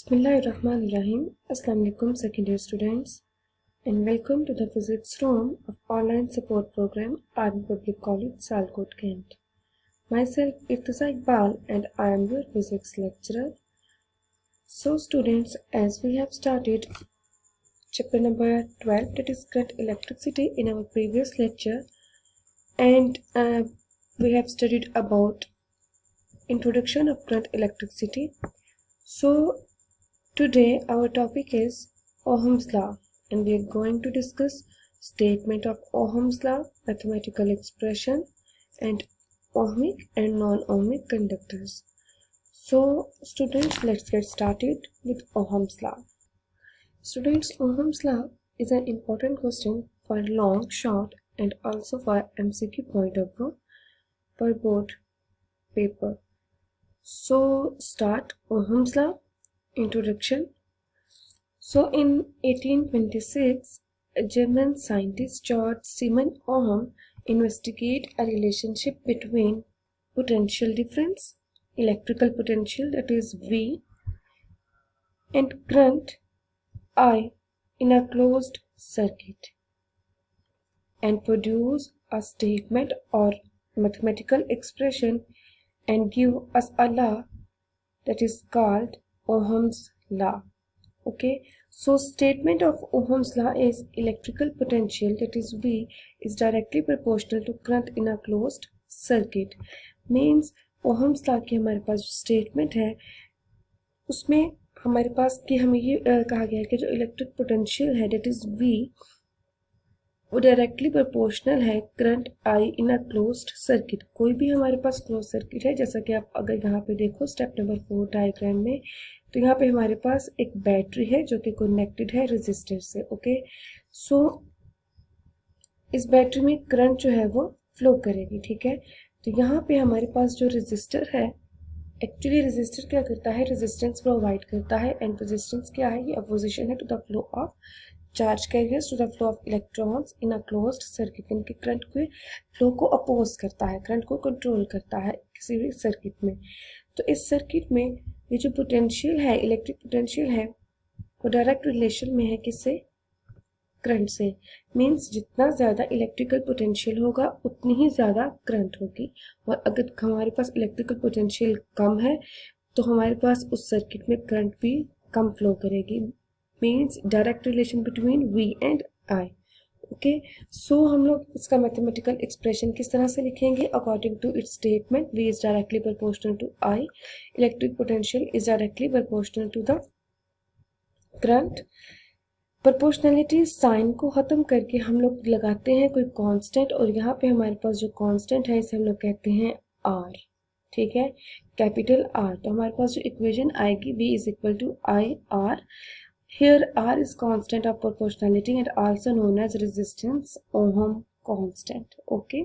Bismillahirrahmanirrahim. Assalamu alaikum second year students and welcome to the physics room of online support program Army Public College Salkot Kent. Myself Irtaza Iqbal and I am your physics lecturer. So students, as we have started chapter number 12, that is current electricity, in our previous lecture, and we have studied about introduction of current electricity. So today our topic is Ohm's law and we are going to discuss statement of Ohm's law, mathematical expression and ohmic and non-ohmic conductors. So students, let's get started with Ohm's law. Students, Ohm's law is an important question for long, short and also for MCQ point of view for both paper. So start Ohm's law. Introduction. So in 1826, a German scientist Georg Simon Ohm investigated a relationship between potential difference, electrical potential, that is V, and current I in a closed circuit, and produce a statement or mathematical expression and give us a law that is called Ohm's law. Okay, so statement of Ohm's law is electrical potential, that is V, is directly proportional to current in a closed circuit. Means Ohm's law की हमारे पास जो statement है उसमें हमारे पास कि हमें ये कहा गया है कि जो इलेक्ट्रिक पोटेंशियल है that is V, वो डायरेक्टली प्रोपोर्शनल है current I in a closed circuit. कोई भी हमारे पास क्लोज सर्किट है, जैसा कि आप अगर यहाँ पे देखो स्टेप नंबर 4 डायग्राम में, तो यहाँ पे हमारे पास एक बैटरी है जो कि कनेक्टेड है रेजिस्टर से. ओके, सो इस बैटरी में करंट जो है वो फ्लो करेगी. ठीक है, तो यहाँ पे हमारे पास जो रेजिस्टर है, एक्चुअली रेजिस्टर क्या करता है, रेजिस्टेंस प्रोवाइड करता है. एंड रेजिस्टेंस क्या है, ये अपोजिशन है to the flow of charge carriers to the flow of electrons in a closed circuit. इनके करंट के फ्लो को अपोज करता है, करंट को कंट्रोल करता है किसी भी सर्किट में. तो इस सर्किट में ये जो पोटेंशियल है, इलेक्ट्रिक पोटेंशियल है, वो डायरेक्ट रिलेशन में है किससे, करंट से. मीन्स जितना ज़्यादा इलेक्ट्रिकल पोटेंशियल होगा उतनी ही ज़्यादा करंट होगी. और अगर हमारे पास इलेक्ट्रिकल पोटेंशियल कम है तो हमारे पास उस सर्किट में करंट भी कम फ्लो करेगी. Means direct relation between V and I. Okay, so हम लोग इसका मैथमेटिकल एक्सप्रेशन किस तरह से लिखेंगे, according to its statement V is directly proportional to I, electric potential is directly proportional to the current. Proportionality sign को ख़त्म करके हम लोग लगाते हैं कोई कांस्टेंट, और यहाँ पे हमारे पास जो कांस्टेंट है इसे हम लोग कहते हैं R. ठीक है, कैपिटल R. तो हमारे पास जो इक्वेशन आएगी V is equal to IR. Here R is constant of proportionality and also known as resistance Ohm constant. Okay,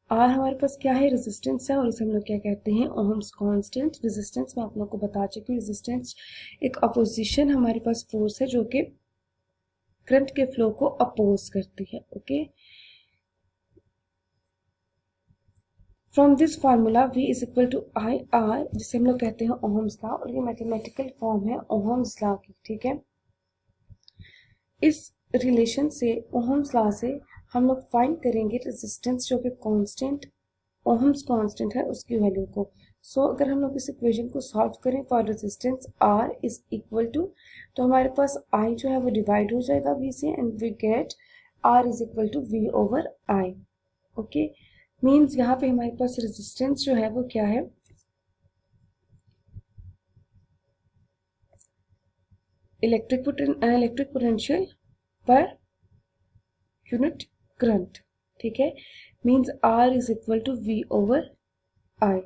R हमारे पास क्या है, रेजिस्टेंस है, और इसे हम लोग क्या कहते हैं, Ohm's constant. रेजिस्टेंस मैं आप लोग को बता चुकी हूँ. रेजिस्टेंस एक अपोजिशन हमारे पास फोर्स है जो कि करंट के फ्लो को अपोज करती है. Okay, from this formula V is equal to IR, जिसे हम लोग कहते हैं Ohm's law, और ये मैथमेटिकल फॉर्म है Ohm's law की. ठीक है, इस रिलेशन से, Ohm's law से हम लोग फाइंड करेंगे रेजिस्टेंस जो कि कांस्टेंट, Ohm's कांस्टेंट है, उसकी वैल्यू को. सो अगर हम लोग इस इक्वेशन को सॉल्व करें for resistance R is equal to, तो हमारे पास I जो है वो डिवाइड हो जाएगा V से and we get R is equal to V over I. Okay, means यहाँ पे हमारे पास रेजिस्टेंस जो है वो क्या है, electric potential per unit current. ठीक है, means R is equal to V over I.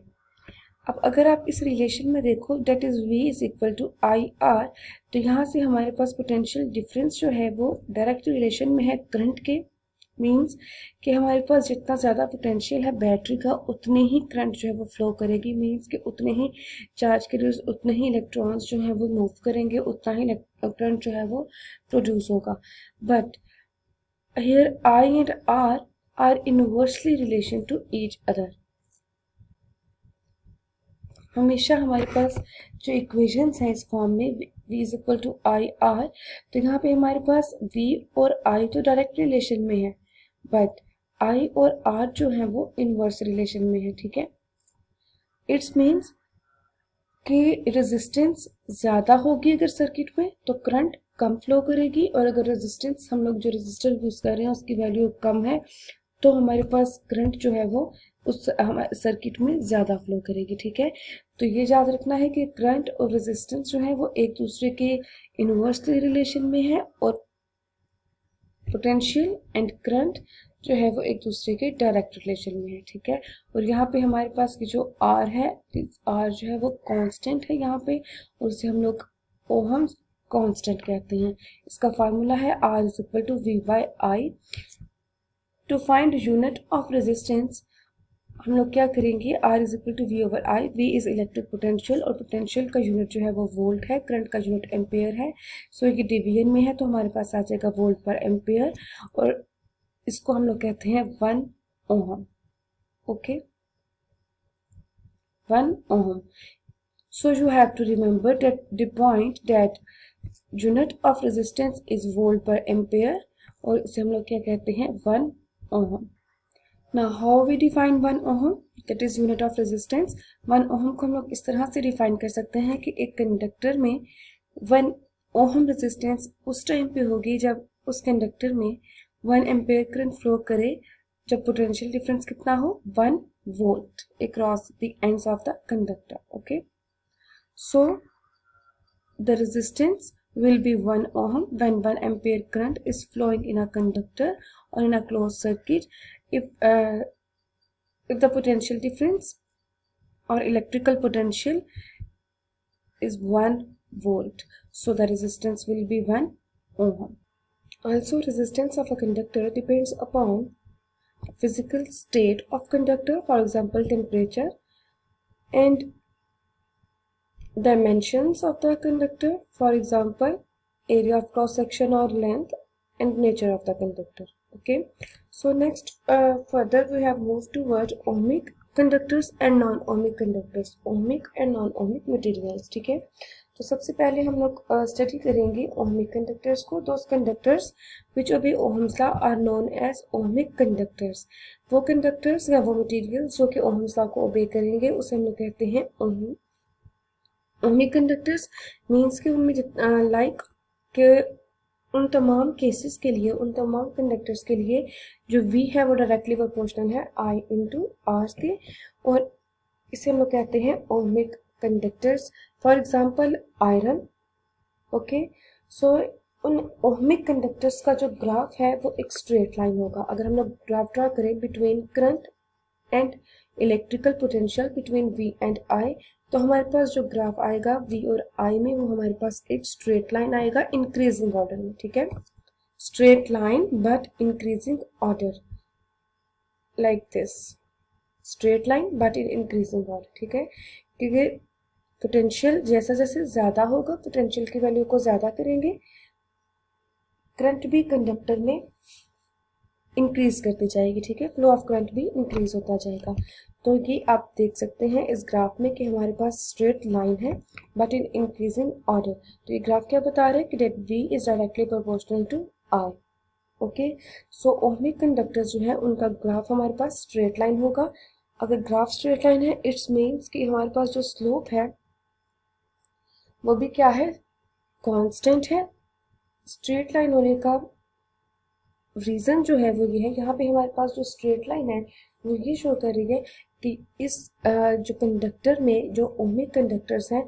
अब अगर आप इस रिलेशन में देखो, that is V is equal to IR, तो यहाँ से हमारे पास पोटेंशियल डिफरेंस जो है वो डायरेक्ट रिलेशन में है करंट के. मीन्स कि हमारे पास जितना ज़्यादा पोटेंशियल है बैटरी का, उतने ही करंट जो है वो फ्लो करेगी. मीन्स कि उतने ही चार्ज के लिए उतने ही इलेक्ट्रॉन्स जो है वो मूव करेंगे, उतना ही करंट जो है वो प्रोड्यूस होगा. But here I and R are inversely relation to each other. हमेशा हमारे पास जो इक्वेशंस हैं इस फॉर्म में V is equal to I R, तो यहाँ पे हमारे पास V और I तो डायरेक्ट रिलेशन में है, बट I और R जो है वो इनवर्स रिलेशन में है, ठीक है। इट्स मीन्स कि रेजिस्टेंस ज़्यादा होगी अगर सर्किट में तो करंट कम फ्लो करेगी, और अगर रेजिस्टेंस हम लोग जो रेजिस्टर यूज़ कर रहे हैं उसकी वैल्यू कम है तो हमारे पास करंट जो है वो उस सर्किट में ज़्यादा फ्लो करेगी, ठीक है। तो ये याद रखना है कि करंट और रेजिस्टेंस जो है वो एक दूसरे के इनवर्सली रिलेशन में है, और पोटेंशियल एंड करंट जो है वो एक दूसरे के डायरेक्ट रिलेशन में है, ठीक है। और यहाँ पे हमारे पास की जो R है, R जो है वो कांस्टेंट है यहाँ पे, और उसे हम लोग ओहम्स कांस्टेंट कहते हैं। इसका फार्मूला है R is equal to V by I. To find unit of resistance हम लोग क्या करेंगे, R is equal to V over I. V is electric potential, और पोटेंशियल का यूनिट जो है वो वोल्ट है, करंट का यूनिट एम्पेयर है। सो ये डिवीजन में है तो हमारे पास आ जाएगा वोल्ट पर एम्पेयर, और इसको हम लोग कहते हैं 1 ohm, okay, 1 ohm. So you have to remember that the point that unit of resistance is volt per ampere, और इसे हम लोग क्या कहते हैं 1 ohm. Now how we define 1 ohm, that is unit of resistance. 1 ohm को हम लोग इस तरह से डिफाइन कर सकते हैं कि एक कंडक्टर में 1 ohm रेजिस्टेंस उस टाइम पे होगी जब उस कंडक्टर में 1 एम्पेयर करंट फ्लो करे, जब पोटेंशियल डिफरेंस कितना हो 1 volt across the ends of the conductor, okay. So the resistance will be 1 ohm when 1 ampere current is flowing in a conductor or in a closed circuit. If the potential difference or electrical potential is 1 volt, so the resistance will be 1 ohm. Also, resistance of a conductor depends upon physical state of conductor, for example temperature, and dimensions of the conductor, for example area of cross section or length, and nature of the conductor, okay. So next further we have moved towards ohmic conductors and non-ohmic conductors, ohmic and non-ohmic materials, ठीक है। तो सबसे पहले हम लोग study करेंगे ohmic conductors को। those conductors which obey Ohm's law are known as ohmic conductors। वो conductors या वो materials जो कि Ohm's law को obey करेंगे उसे हम लोग कहते हैं ohmic conductors। मीन्स कि उनमें लाइक के उन तमाम केसेस के लिए, उन तमाम कंडक्टर्स के लिए जो V है वो डायरेक्टली प्रोपोर्शनल है I इंटू R के, और इसे हम लोग कहते हैं ohmic conductors. For example iron, okay. So उन ohmic कंडक्टर्स का जो ग्राफ है वो एक स्ट्रेट लाइन होगा। अगर हम लोग ग्राफ ड्रा करें between current and electrical potential between V and I, तो हमारे पास जो ग्राफ आएगा V और I में वो हमारे पास एक स्ट्रेट लाइन आएगा इंक्रीजिंग ऑर्डर में, ठीक है। Straight line but increasing order, like this, straight line but in increasing order, ठीक है। क्योंकि पोटेंशियल जैसा जैसे ज्यादा होगा, पोटेंशियल की वैल्यू को ज्यादा करेंगे, करंट भी कंडक्टर में इंक्रीज करती जाएगी, ठीक है। फ्लो ऑफ करंट भी इंक्रीज होता जाएगा। तो ये आप देख सकते हैं इस ग्राफ में कि हमारे पास स्ट्रेट लाइन है बट इन इंक्रीजिंग ऑर्डर। तो ये ग्राफ क्या बता रहे हैं कि that V is directly proportional to I, okay. So ohmic conductor जो है उनका ग्राफ हमारे पास स्ट्रेट लाइन होगा। अगर ग्राफ स्ट्रेट लाइन है इट्स मीन्स कि हमारे पास जो स्लोप है वो भी क्या है, कांस्टेंट है। स्ट्रेट लाइन होने का रीजन जो है वो ये है, यहाँ पे हमारे पास जो स्ट्रेट लाइन है वो ये शो कर रही है कि इस जो कंडक्टर में जो ओहमिक कंडक्टर्स हैं,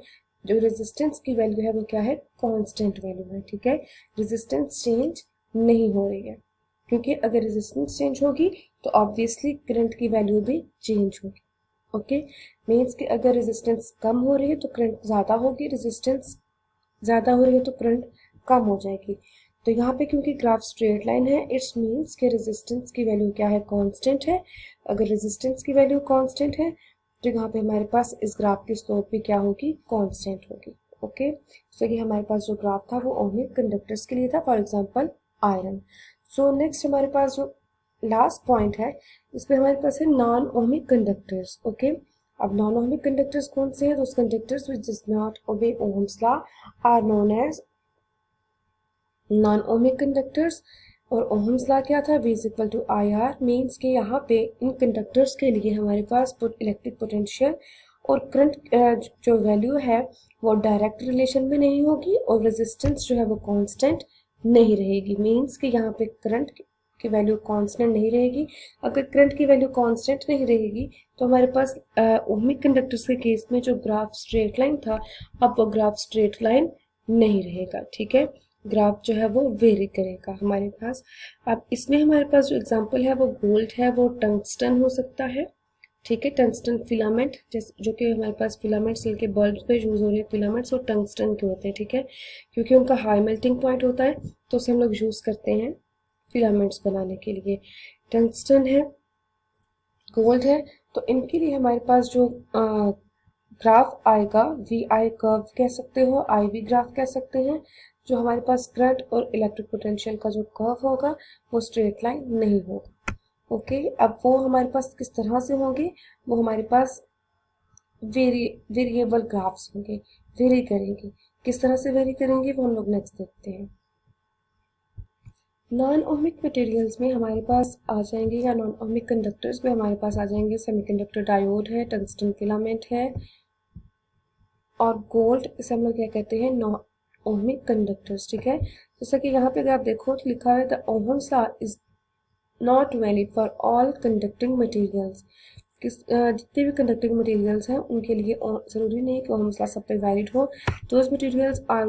जो रेजिस्टेंस की वैल्यू है वो क्या है, कांस्टेंट वैल्यू है, ठीक है। रेजिस्टेंस चेंज नहीं हो रही है, क्योंकि अगर रेजिस्टेंस चेंज होगी तो ऑब्वियसली करंट की वैल्यू भी चेंज होगी, ओके। मीन्स कि अगर रेजिस्टेंस कम हो रही है तो करंट ज़्यादा होगी, रेजिस्टेंस ज़्यादा हो रही है तो करंट कम हो जाएगी। तो यहाँ पे क्योंकि ग्राफ स्ट्रेट लाइन है इट्स मीन्स कि रेजिस्टेंस की वैल्यू क्या है, कांस्टेंट है। अगर रेजिस्टेंस की वैल्यू कांस्टेंट है तो यहाँ पे हमारे पास इस ग्राफ की स्लोप भी क्या होगी, कांस्टेंट होगी, ओके। सो ये हमारे पास जो ग्राफ था वो ओहमिक कंडक्टर्स के लिए था, for example iron. So next हमारे पास जो लास्ट पॉइंट है इस पे हमारे पास है नॉन ओहमिक कंडक्टर्स, ओके। अब नॉन ओहमिक कंडक्टर्स कौन से हैं? Those conductors which does not obey Ohm's law are known as non ohmic conductors. और ओहम्स लॉ क्या था? V is equal to IR, means कि यहाँ पे इन कंडक्टर्स के लिए हमारे पास इलेक्ट्रिक पोटेंशियल और करंट जो वैल्यू है वो डायरेक्ट रिलेशन में नहीं होगी और रेजिस्टेंस जो है वो कांस्टेंट नहीं रहेगी। मीन्स कि यहाँ पे करंट की वैल्यू कांस्टेंट नहीं रहेगी। अगर करंट की वैल्यू कांस्टेंट नहीं रहेगी तो हमारे पास ओहमिक कंडक्टर्स के केस में जो ग्राफ स्ट्रेट लाइन था, अब वो ग्राफ स्ट्रेट लाइन नहीं रहेगा। ठीक है, ग्राफ जो है वो वेरी करेगा हमारे पास। अब इसमें हमारे पास जो एग्जांपल है वो गोल्ड है, वो टंगस्टन हो सकता है। ठीक है, टंगस्टन फिलामेंट, जैसे जो कि हमारे पास फिलामेंट सिल्क के बल्ब पे यूज हो रहे हैं फिलामेंट्स, वो टंगस्टन के होते हैं। ठीक है, क्योंकि उनका हाई मेल्टिंग पॉइंट होता है तो उसे हम लोग यूज करते हैं फिलामेंट्स बनाने के लिए। टंगस्टन है, गोल्ड है, तो इनके लिए हमारे पास जो ग्राफ आएगा VI कर्व कह सकते हो, IV ग्राफ कह सकते हैं। जो हमारे पास करंट और इलेक्ट्रिक पोटेंशियल का जो कर्व होगा वो स्ट्रेट लाइन नहीं होगा। ओके, अब वो हमारे पास किस तरह से होंगे? वो हमारे पास वेरिएबल ग्राफ्स होंगे, वेरी करेंगे। किस तरह से वेरी करेंगे वो हम लोग नेक्स्ट देखते हैं। नॉन ओहमिक मटेरियल्स में हमारे पास आ जाएंगे, या नॉन ओहमिक कंडक्टर्स में हमारे पास आ जाएंगे सेमीकंडक्टर डायोड है, टंगस्टन फिलामेंट है और गोल्ड, इसे हम लोग क्या कहते हैं? Non ohmic conductors. ठीक है, जैसा कि यहाँ पे अगर आप देखो तो लिखा है the Ohm's law is not valid for all conducting materials. जितने भी कंडक्टिंग मटेरियल्स हैं उनके लिए जरूरी नहीं कि ओहम्स लॉ सब पे वैलिड हो। Those materials are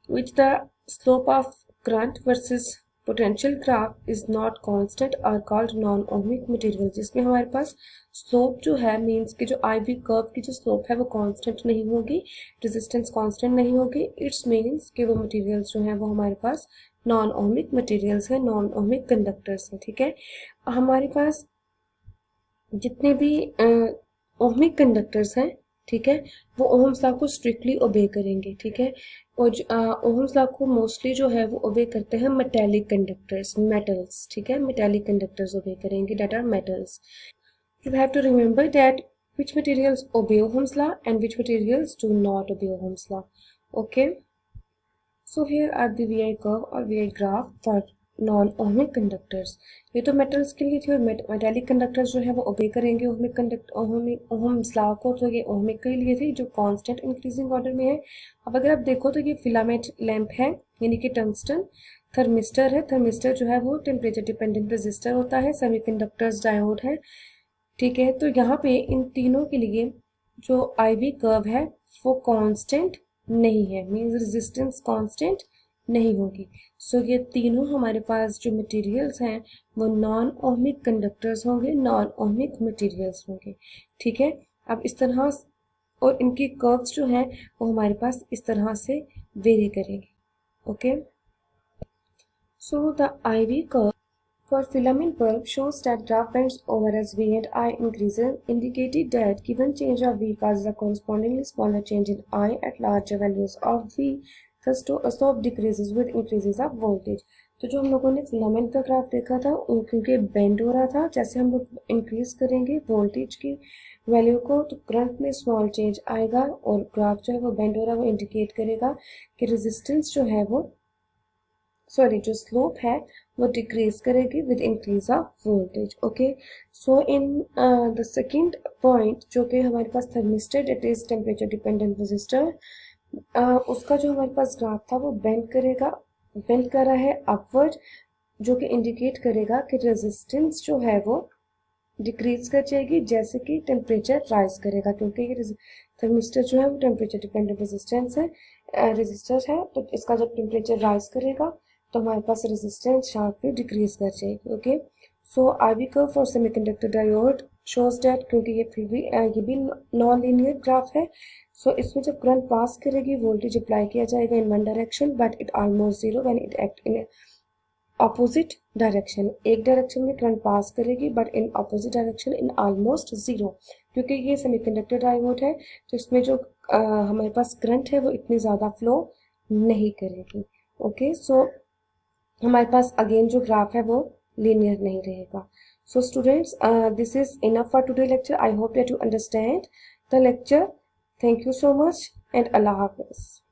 which the slope of current versus potential graph is not constant are called non ohmic material. जिसमें हमारे पास स्लोप जो है, मीन्स कि जो IV कर्व की जो स्लोप है वो कांस्टेंट नहीं होगी, रेजिस्टेंस कांस्टेंट नहीं होगी। इट्स मीन्स कि वो मटेरियल्स जो हैं वो हमारे पास नॉन ओहमिक मटेरियल्स हैं, नॉन ओहमिक कंडक्टर्स हैं। ठीक है, हमारे पास जितने भी ओहमिक कंडक्टर्स हैं, ठीक है, वो ओहम्स लॉ को स्ट्रिक्टली ओबे करेंगे। ठीक है, और ओहम्स लॉ को मोस्टली जो है वो ओबे करते हैं मेटेलिक कंडक्टर्स, मेटल्स। ठीक है, मेटेलिक कंडक्टर्स ओबे करेंगे, that are metals. You have to remember that which materials obey Ohm's law and which materials do not obey Ohm's law. Okay, so here are the VI curve or VI graph for non ohmic conductors. ये तो metals के लिए थी, और metallic conductors जो है वो ओबे करेंगे ओहम्स लॉ को, तो ये ओहमिक के लिए थी जो कांस्टेंट इंक्रीजिंग ऑर्डर में है। अब अगर आप देखो तो ये फिलामेंट लैंप है, यानी कि टंगस्टन। थर्मिस्टर है, थर्मिस्टर जो है वो टेम्परेचर डिपेंडेंट रेजिस्टर होता है। सेमीकंडक्टर्स डायोड है। ठीक है, तो यहाँ पे इन तीनों के लिए जो IV कर्व है वो कांस्टेंट नहीं है, मींस रेजिस्टेंस कांस्टेंट नहीं होगी। सो ये तीनों हमारे पास जो मटेरियल्स हैं वो नॉन ओहमिक कंडक्टर्स होंगे, नॉन ओहमिक मटेरियल्स होंगे। ठीक है, अब इस तरह और इनकी कर्व्स जो हैं वो हमारे पास इस तरह से वेरी करेंगे। Okay, so the IV curve for filament bulb shows that graph bends over as V and I increases, indicated that given change of V causes a correspondingly smaller change in I at larger values of V, thus slope decreases with increases of voltage. तो जो हम लोगों ने filament का graph देखा था क्योंकि bend हो रहा था, जैसे हम लोग इंक्रीज करेंगे वोल्टेज की वैल्यू को तो करंट में स्मॉल चेंज आएगा और ग्राफ जो है वो बेंड हो रहा है, वो इंडिकेट करेगा कि रेजिस्टेंस जो है वो जो स्लोप है वो डिक्रीज करेगी with increase of voltage. Okay, so in the second point जो कि हमारे पास thermistor, that is temperature dependent resistor, उसका जो हमारे पास ग्राफ था वो बेंड करेगा, बेंड कर रहा है अपवर्ड, जो कि इंडिकेट करेगा कि रेजिस्टेंस जो है वो डिक्रीज कर जाएगी जैसे कि टेम्परेचर राइज करेगा, क्योंकि ये थर्मिस्टर जो है वो टेम्परेचर डिपेंडेंट रेजिस्टेंस है, रेजिस्टर है। तो इसका जब टेम्परेचर राइज करेगा तो हमारे पास रेजिस्टेंस शार्पली डिक्रीज कर जाएगी। Okay, so IV curve for semiconductor diode shows that, क्योंकि ये भी नॉन लीनियर ग्राफ है, सो इसमें जब करंट पास करेगी वोल्टेज अप्लाई किया जाएगा in one direction but it almost zero when it act in opposite direction. एक डायरेक्शन में करंट पास करेगी but in opposite direction in almost zero, क्योंकि ये सेमीकंडक्टर डायोड है तो इसमें जो हमारे पास करंट है वो इतनी ज़्यादा फ्लो नहीं करेगी। ओके, सो हमारे पास अगेन जो ग्राफ है वो लीनियर नहीं रहेगा। So students, this is enough for today lecture. I hope that you understand the lecture. Thank you so much and Allah Hafiz.